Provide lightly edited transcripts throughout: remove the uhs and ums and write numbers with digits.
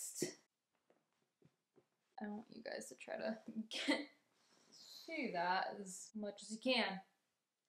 fixed. I want you guys to try to do that as much as you can.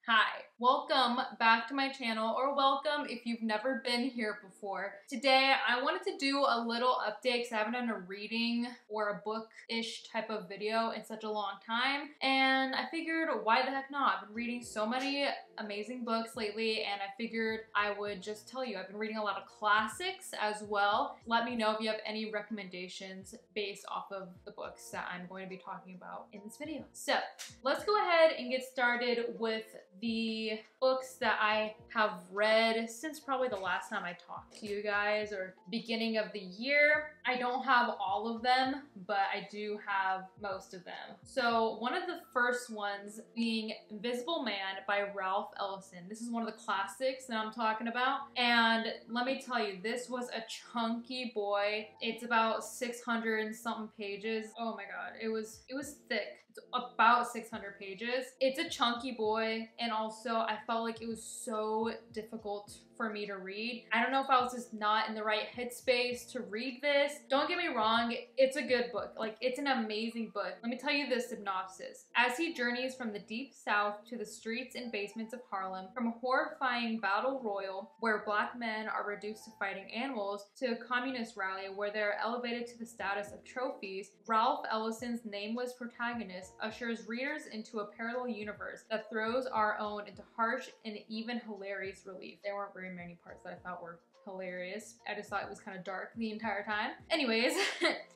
Hi, welcome back to my channel, or welcome if you've never been here before. Today, I wanted to do a little update because I haven't done a reading or a book-ish type of video in such a long time, and I figured, why the heck not? I've been reading so many amazing books lately, and I figured I would just tell you. I've been reading a lot of classics as well. Let me know if you have any recommendations based off of the books that I'm going to be talking about in this video. So, let's go ahead and get started with the books that I have read since probably the last time I talked to you guys, or beginning of the year. I don't have all of them, but I do have most of them. So one of the first ones being Invisible Man by Ralph Ellison. This is one of the classics that I'm talking about. And let me tell you, this was a chunky boy. It's about 600 and something pages. Oh my God, it was thick. It's about 600 pages. It's a chunky boy, and also I felt like it was so difficult for me to read. I don't know if I was just not in the right headspace to read this. Don't get me wrong, it's a good book. Like, it's an amazing book. Let me tell you the synopsis. As he journeys from the deep south to the streets and basements of Harlem, from a horrifying battle royal where black men are reduced to fighting animals, to a communist rally where they're elevated to the status of trophies, Ralph Ellison's nameless protagonist ushers readers into a parallel universe that throws our own into harsh and even hilarious relief. There weren't very many parts that I thought were hilarious. I just thought it was kind of dark the entire time. Anyways,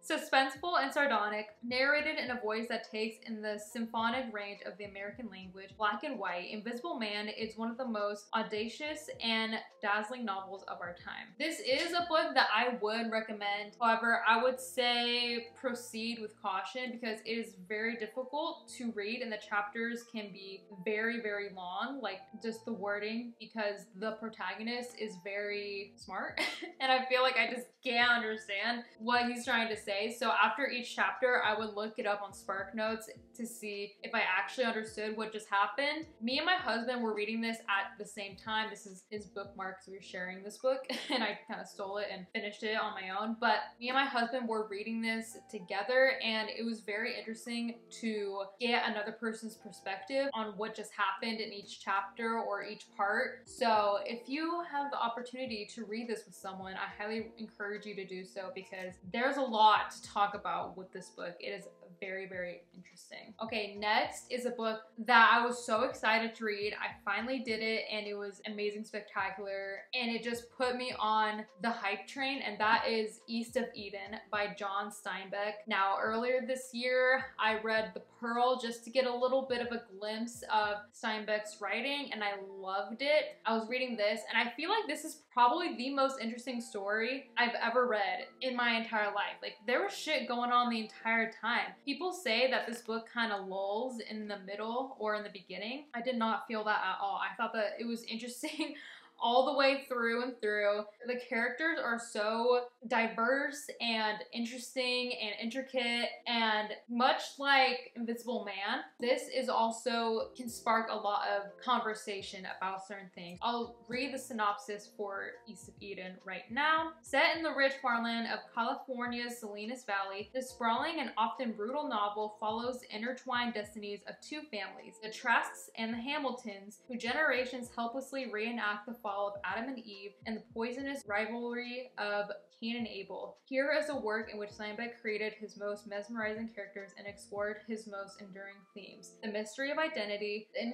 suspenseful and sardonic, narrated in a voice that takes in the symphonic range of the American language, black and white, Invisible Man is one of the most audacious and dazzling novels of our time. This is a book that I would recommend. However, I would say proceed with caution because it is very difficult to read and the chapters can be very, very long, like just the wording, because the protagonist is very smart and I feel like I just can't understand what he's trying to say. So after each chapter, I would look it up on Spark Notes to see if I actually understood what just happened. Me and my husband were reading this at the same time. This is his bookmark, so we were sharing this book and I kind of stole it and finished it on my own. But me and my husband were reading this together and it was very interesting to get another person's perspective on what just happened in each chapter or each part. So if you have the opportunity to read this with someone, I highly encourage you to do so because there's a lot to talk about with this book. It is very, very interesting. Okay, next is a book that I was so excited to read. I finally did it and it was amazing, spectacular, and it just put me on the hype train, and that is East of Eden by John Steinbeck. Now, earlier this year, I read The Pearl just to get a little bit of a glimpse of Steinbeck's writing, and I loved it. I was reading this, and I feel like this is probably the most interesting story I've ever read in my entire life. Like, there was shit going on the entire time. People say that this book kind of lulls in the middle or in the beginning. I did not feel that at all. I thought that it was interesting all the way through and through. The characters are so diverse and interesting and intricate, and much like Invisible Man, this is also can spark a lot of conversation about certain things. I'll read the synopsis for East of Eden right now. Set in the rich farmland of California's Salinas Valley, this sprawling and often brutal novel follows the intertwined destinies of two families, the Trasks and the Hamiltons, who generations helplessly reenact the fall of Adam and Eve and the poisonous rivalry of Cain and Abel. Here is a work in which Steinbeck created his most mesmerizing characters and explored his most enduring themes. The mystery of identity, the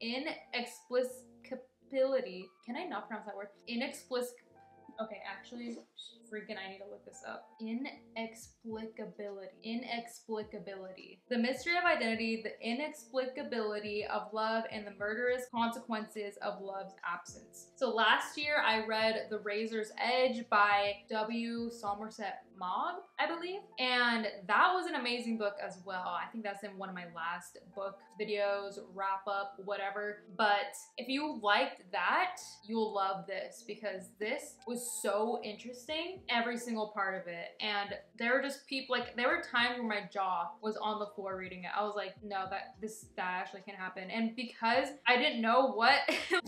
inexplicability, can I not pronounce that word? Okay, actually, freaking, I need to look this up. Inexplicability. The mystery of identity, the inexplicability of love, and the murderous consequences of love's absence. So last year, I read The Razor's Edge by W. Somerset Maugham, I believe. And that was an amazing book as well. I think that's in one of my last book videos, wrap up, whatever. But if you liked that, you'll love this because this was so interesting, every single part of it. And there were just people, like, there were times where my jaw was on the floor reading it. I was like, no, that actually can't happen. And because I didn't know what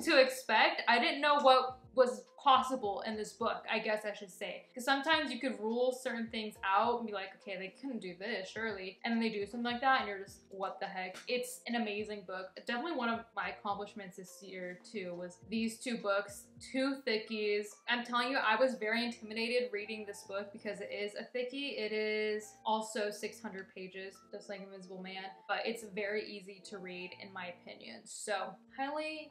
to expect, I didn't know what was possible in this book, I guess I should say. Because sometimes you could rule certain things out and be like, okay, they couldn't do this, surely. And then they do something like that and you're just, what the heck? It's an amazing book. Definitely one of my accomplishments this year too was these two books, two thickies. I'm telling you, I was very intimidated reading this book because it is a thickie. It is also 600 pages, just like Invisible Man, but it's very easy to read in my opinion. So highly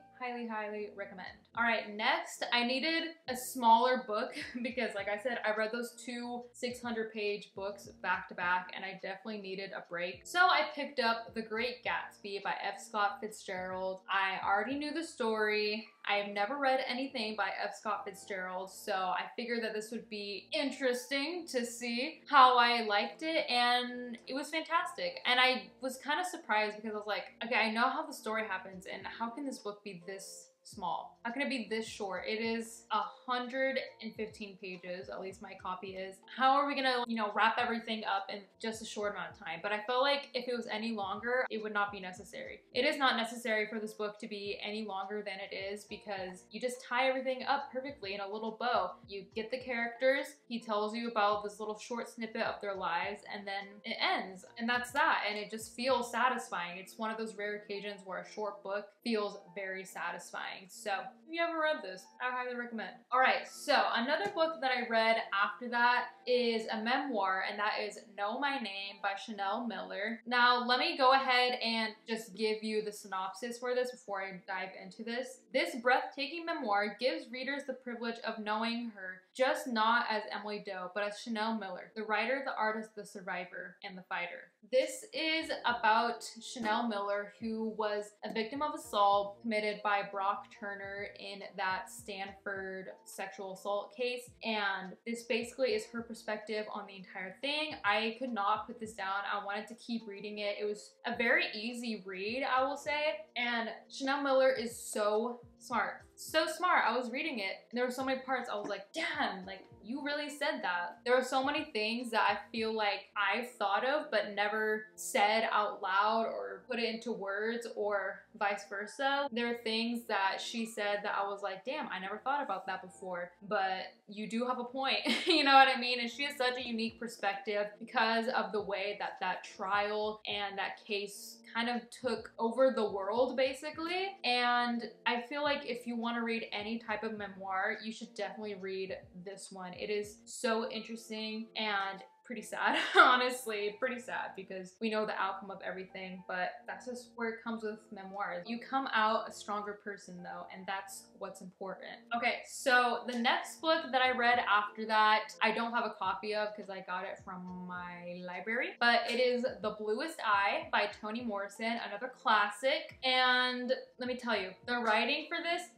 recommend. All right, next I needed a smaller book because like I said, I read those two 600-page books back to back and I definitely needed a break. So I picked up The Great Gatsby by F. Scott Fitzgerald. I already knew the story. I have never read anything by F. Scott Fitzgerald, so I figured that this would be interesting to see how I liked it, and it was fantastic. And I was kind of surprised because I was like, okay, I know how the story happens, and how can this book be this small? How can it be this short? It is 115 pages, at least my copy is. How are we gonna, you know, wrap everything up in just a short amount of time? But I felt like if it was any longer, it would not be necessary. It is not necessary for this book to be any longer than it is because you just tie everything up perfectly in a little bow. You get the characters, he tells you about this little short snippet of their lives, and then it ends. And that's that, and it just feels satisfying. It's one of those rare occasions where a short book feels very satisfying. So if you ever read this, I highly recommend. All right, so another book that I read after that is a memoir, and that is Know My Name by Chanel Miller. Now, let me go ahead and just give you the synopsis for this before I dive into this. This breathtaking memoir gives readers the privilege of knowing her, just not as Emily Doe, but as Chanel Miller, the writer, the artist, the survivor, and the fighter. This is about Chanel Miller, who was a victim of assault committed by Brock Turner in that Stanford sexual assault case, and this basically is her perspective on the entire thing. I could not put this down. I wanted to keep reading it. It was a very easy read, I will say, and Chanel Miller is so smart. So smart. I was reading it and there were so many parts I was like, damn, like you really said that. There are so many things that I feel like I've thought of but never said out loud or put it into words, or vice versa. There are things that she said that I was like, damn, I never thought about that before, but you do have a point. You know what I mean? And she has such a unique perspective because of the way that that trial and that case kind of took over the world basically. And I feel like if you want to read any type of memoir, you should definitely read this one. It is so interesting and pretty sad, honestly, pretty sad because we know the outcome of everything, but that's just where it comes with memoirs. You come out a stronger person though, and that's what's important. Okay, so the next book that I read after that, I don't have a copy of because I got it from my library, but it is The Bluest Eye by Toni Morrison, another classic. And let me tell you, the writing for this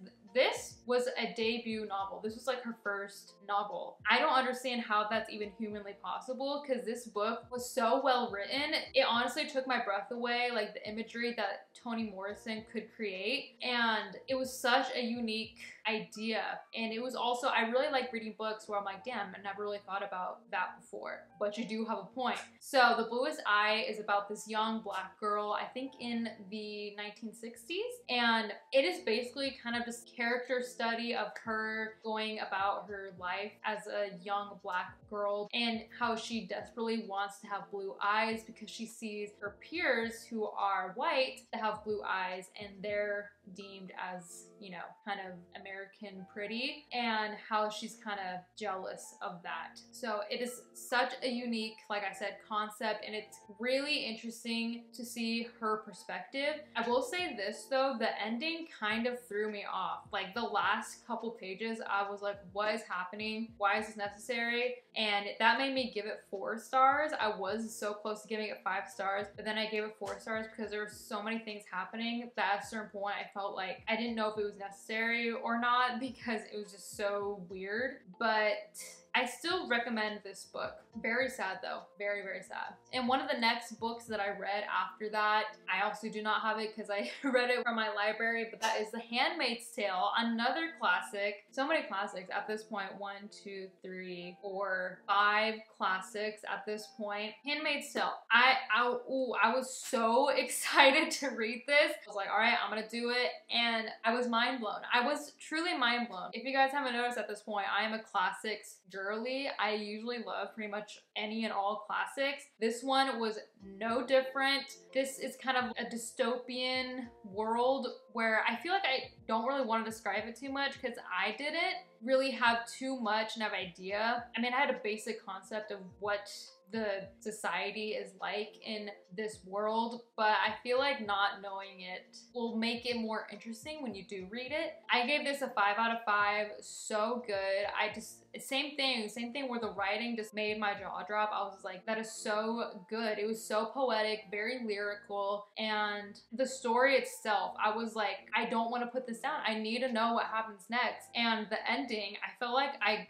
was a debut novel. This was like her first novel. I don't understand how that's even humanly possible because this book was so well written. It honestly took my breath away, like the imagery that Toni Morrison could create. And it was such a unique idea. And it was also, I really like reading books where I'm like, damn, I never really thought about that before. But you do have a point. So The Bluest Eye is about this young black girl, I think in the 1960s. And it is basically kind of just character study of her going about her life as a young black girl and how she desperately wants to have blue eyes because she sees her peers who are white that have blue eyes and they're deemed as, you know, kind of American pretty, and how she's kind of jealous of that. So it is such a unique, like I said, concept, and it's really interesting to see her perspective. I will say this though, the ending kind of threw me off. Like the last couple pages, I was like, what is happening? Why is this necessary? And that made me give it 4 stars. I was so close to giving it 5 stars, but then I gave it 4 stars because there were so many things happening that at a certain point I felt like I didn't know if it was necessary or not because it was just so weird. But I still recommend this book. Very sad though, very, very sad. And one of the next books that I read after that, I also do not have it because I read it from my library, but that is The Handmaid's Tale, another classic. So many classics at this point. 1, 2, 3, 4, 5 classics at this point. Handmaid's Tale. I was so excited to read this. I was like, all right, I'm gonna do it. And I was mind blown. I was truly mind blown. If you guys haven't noticed at this point, I am a classics girly. I usually love pretty much any and all classics. This one was no different. This is kind of a dystopian world where I feel like I don't really want to describe it too much because I didn't really have too much of idea. I mean, I had a basic concept of what the society is like in this world, but I feel like not knowing it will make it more interesting when you do read it. I gave this a 5 out of 5. So good. Same thing where the writing just made my jaw drop. I was like, that is so good. It was so poetic, very lyrical, and the story itself, I was like, I don't want to put this down. I need to know what happens next. And the ending, I felt like I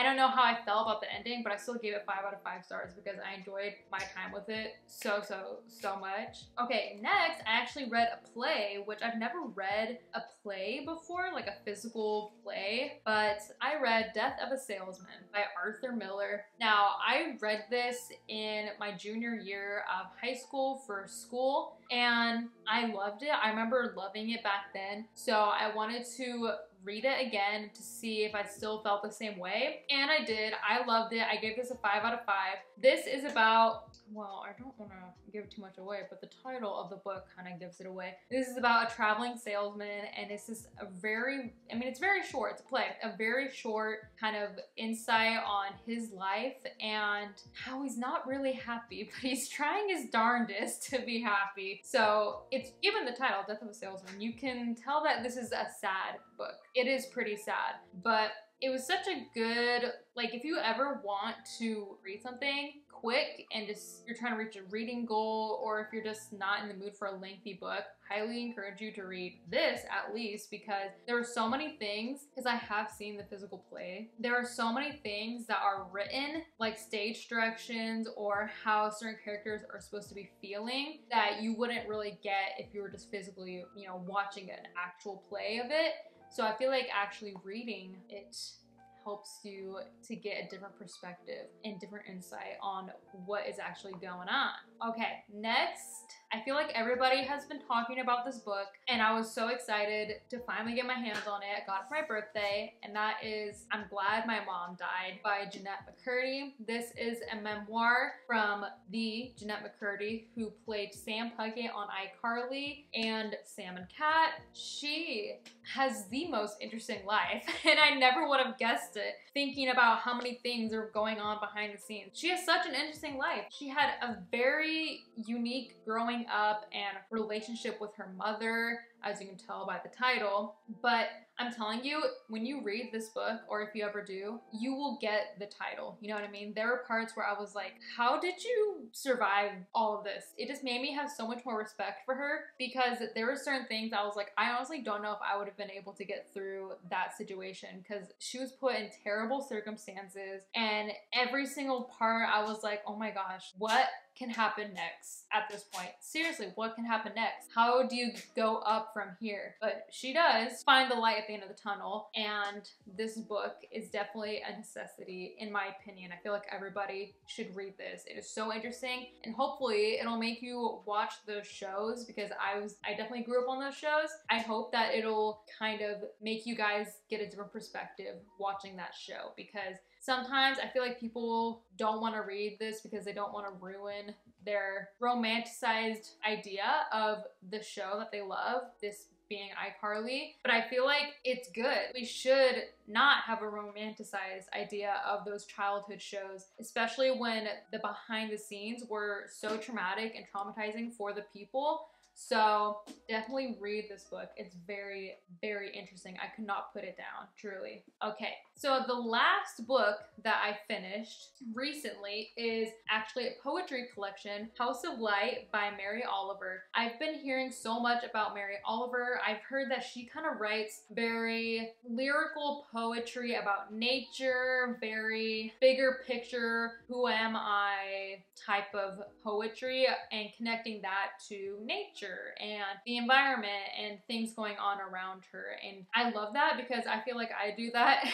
don't know how I felt about the ending, but I still gave it 5 out of 5 stars because I enjoyed my time with it so much. Okay, next, I actually read a play, which I've never read a play before, like a physical play, but I read Death of a Salesman by Arthur Miller. Now, I read this in my junior year of high school for school, and I loved it. I remember loving it back then, so I wanted to read it again to see if I still felt the same way, and I did. I loved it. I gave this a 5 out of 5. This is about, well, I don't want to give too much away, but the title of the book kind of gives it away. This is about a traveling salesman, and this is it's very short. It's a play. A very short kind of insight on his life and how he's not really happy, but he's trying his darndest to be happy. So it's, even the title, Death of a Salesman, you can tell that this is a sad book. It is pretty sad, but it was such a good, like, if you ever want to read something quick and just you're trying to reach a reading goal, or if you're just not in the mood for a lengthy book, highly encourage you to read this at least, because there are so many things, because I have seen the physical play, there are so many things that are written, like stage directions or how certain characters are supposed to be feeling, that you wouldn't really get if you were just physically, watching an actual play of it. So I feel like actually reading it helps you to get a different perspective and different insight on what is actually going on. Okay, next, I feel like everybody has been talking about this book, and I was so excited to finally get my hands on it. I got it for my birthday, and that is I'm Glad My Mom Died by Jeanette McCurdy. This is a memoir from the Jeanette McCurdy who played Sam Puckett on iCarly and Sam and Cat. She has the most interesting life, and I never would have guessed it, thinking about how many things are going on behind the scenes. She has such an interesting life. She had a very unique growing up and relationship with her mother, as you can tell by the title. But I'm telling you, when you read this book, or if you ever do, you will get the title. You know what I mean? There were parts where I was like, how did you survive all of this? It just made me have so much more respect for her, because there were certain things I was like, I honestly don't know if I would have been able to get through that situation, because she was put in terrible circumstances, and every single part I was like, oh my gosh, what can happen next at this point? Seriously, what can happen next? How do you go up from here? But she does find the light at the end of the tunnel, and this book is definitely a necessity in my opinion. I feel like everybody should read this. It is so interesting, and hopefully it'll make you watch those shows, because I definitely grew up on those shows. I hope that it'll kind of make you guys get a different perspective watching that show, because sometimes I feel like people don't want to read this because they don't want to ruin their romanticized idea of the show that they love, this being iCarly. But I feel like it's good. We should not have a romanticized idea of those childhood shows, especially when the behind the scenes were so traumatic and traumatizing for the people. So definitely read this book. It's very, very interesting. I could not put it down, truly. Okay, so the last book that I finished recently is actually a poetry collection, House of Light by Mary Oliver. I've been hearing so much about Mary Oliver. I've heard that she kind of writes very lyrical poetry about nature, very bigger picture, who am I type of poetry, and connecting that to nature and the environment and things going on around her. And I love that because I feel like I do that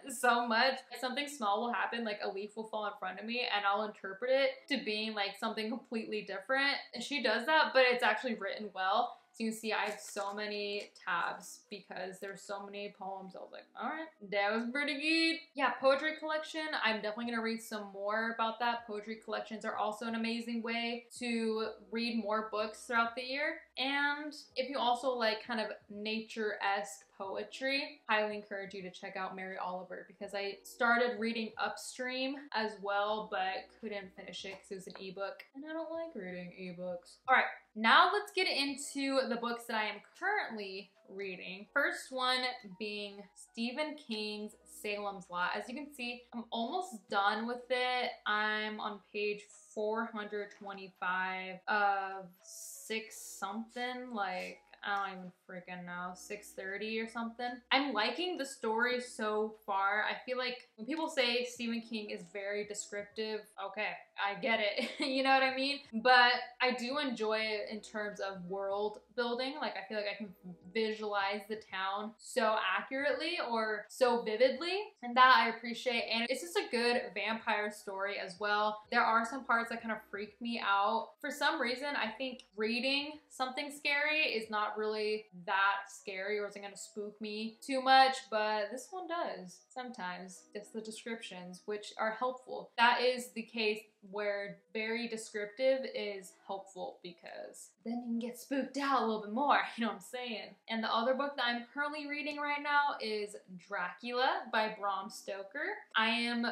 so much. Something small will happen, like a leaf will fall in front of me and I'll interpret it to being like something completely different. And she does that, but it's actually written well. So you can see I have so many tabs because there's so many poems. I was like, all right, that was pretty good. Yeah, poetry collection. I'm definitely gonna read some more about that. Poetry collections are also an amazing way to read more books throughout the year. And if you also like kind of nature-esque poetry, highly encourage you to check out Mary Oliver because I started reading Upstream as well, but couldn't finish it because it was an ebook and I don't like reading ebooks. All right, now let's get into the books that I am currently reading. First one being Stephen King's Salem's Lot. As you can see, I'm almost done with it. I'm on page 425 of 6 something, like I don't even freaking know, 630 or something. I'm liking the story so far. I feel like when people say Stephen King is very descriptive, okay, I get it. You know what I mean? But I do enjoy it in terms of world building. Like I feel like I can visualize the town so accurately or so vividly, and that I appreciate. And it's just a good vampire story as well. There are some parts that kind of freak me out. For some reason, I think reading something scary is not really that scary or isn't gonna spook me too much, but this one does sometimes. Just the descriptions, which are helpful. That is the case where very descriptive is helpful because then you can get spooked out a little bit more, you know what I'm saying? And the other book that I'm currently reading right now is Dracula by Bram Stoker. I'm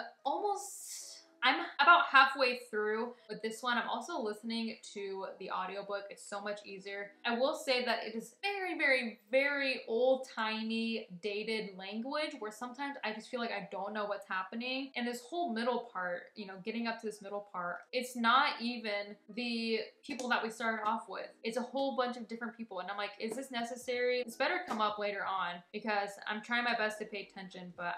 about halfway through with this one. I'm also listening to the audiobook. It's so much easier. I will say that it is very, very, very old-timey, dated language where sometimes I just feel like I don't know what's happening. And this whole middle part, you know, getting up to this middle part, it's not even the people that we started off with. It's a whole bunch of different people. And I'm like, is this necessary? This better come up later on because I'm trying my best to pay attention, but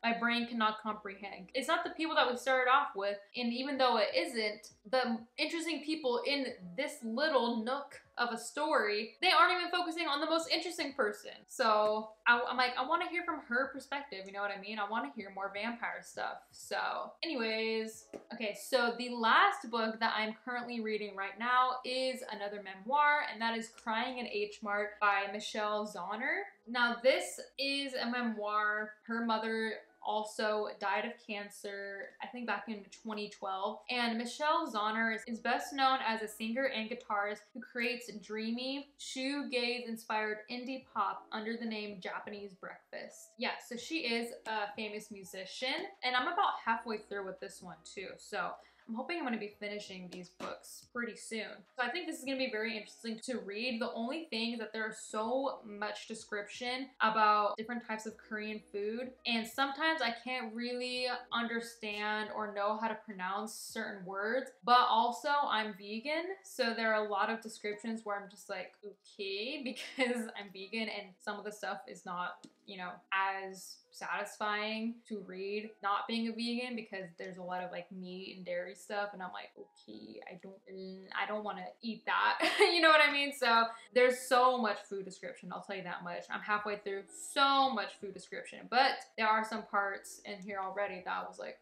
my brain cannot comprehend. It's not the people that we started off with, and even though it isn't, the interesting people in this little nook of a story, they aren't even focusing on the most interesting person. So I'm like, I want to hear from her perspective, you know what I mean? I want to hear more vampire stuff. So anyways, okay, so the last book that I'm currently reading right now is another memoir, and that is Crying in H Mart by Michelle Zauner. Now this is a memoir. Her mother also died of cancer, I think back in 2012. And Michelle Zauner is best known as a singer and guitarist who creates dreamy, shoegaze-inspired indie pop under the name Japanese Breakfast. Yeah, so she is a famous musician, and I'm about halfway through with this one too. So I'm hoping I'm going to be finishing these books pretty soon. So I think this is going to be very interesting to read. The only thing is that there is so much description about different types of Korean food, and sometimes I can't really understand or know how to pronounce certain words, but also I'm vegan, so there are a lot of descriptions where I'm just like, okay, because I'm vegan and some of the stuff is not, you know, as satisfying to read not being a vegan because there's a lot of like meat and dairy stuff, and I'm like, okay, I don't want to eat that. You know what I mean? So there's so much food description, I'll tell you that much. I'm halfway through, so much food description, but there are some parts in here already that I was like,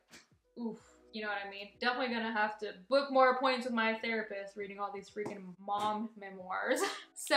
oof. You know what I mean? Definitely gonna have to book more appointments with my therapist reading all these freaking mom memoirs. So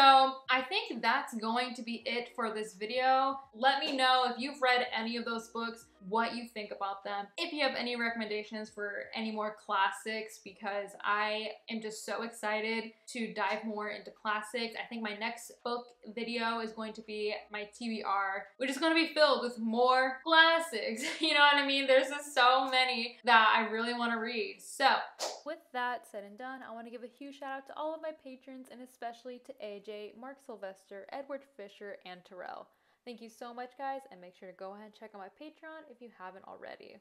I think that's going to be it for this video. Let me know if you've read any of those books. what you think about them. If you have any recommendations for any more classics, because I am just so excited to dive more into classics. I think my next book video is going to be my TBR, which is going to be filled with more classics. You know what I mean? There's just so many that I really want to read. So with that said and done, I want to give a huge shout out to all of my patrons, and especially to AJ, Mark Sylvester, Edward Fisher, and Terrell. Thank you so much, guys, and make sure to go ahead and check out my Patreon if you haven't already.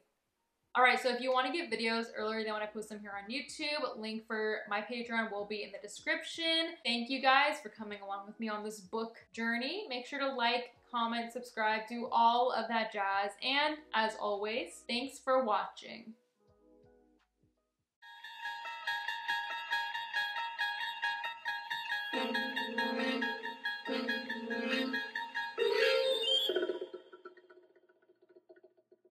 Alright, so if you want to get videos earlier than when I post them here on YouTube, link for my Patreon will be in the description. Thank you guys for coming along with me on this book journey. Make sure to like, comment, subscribe, do all of that jazz, and as always, thanks for watching.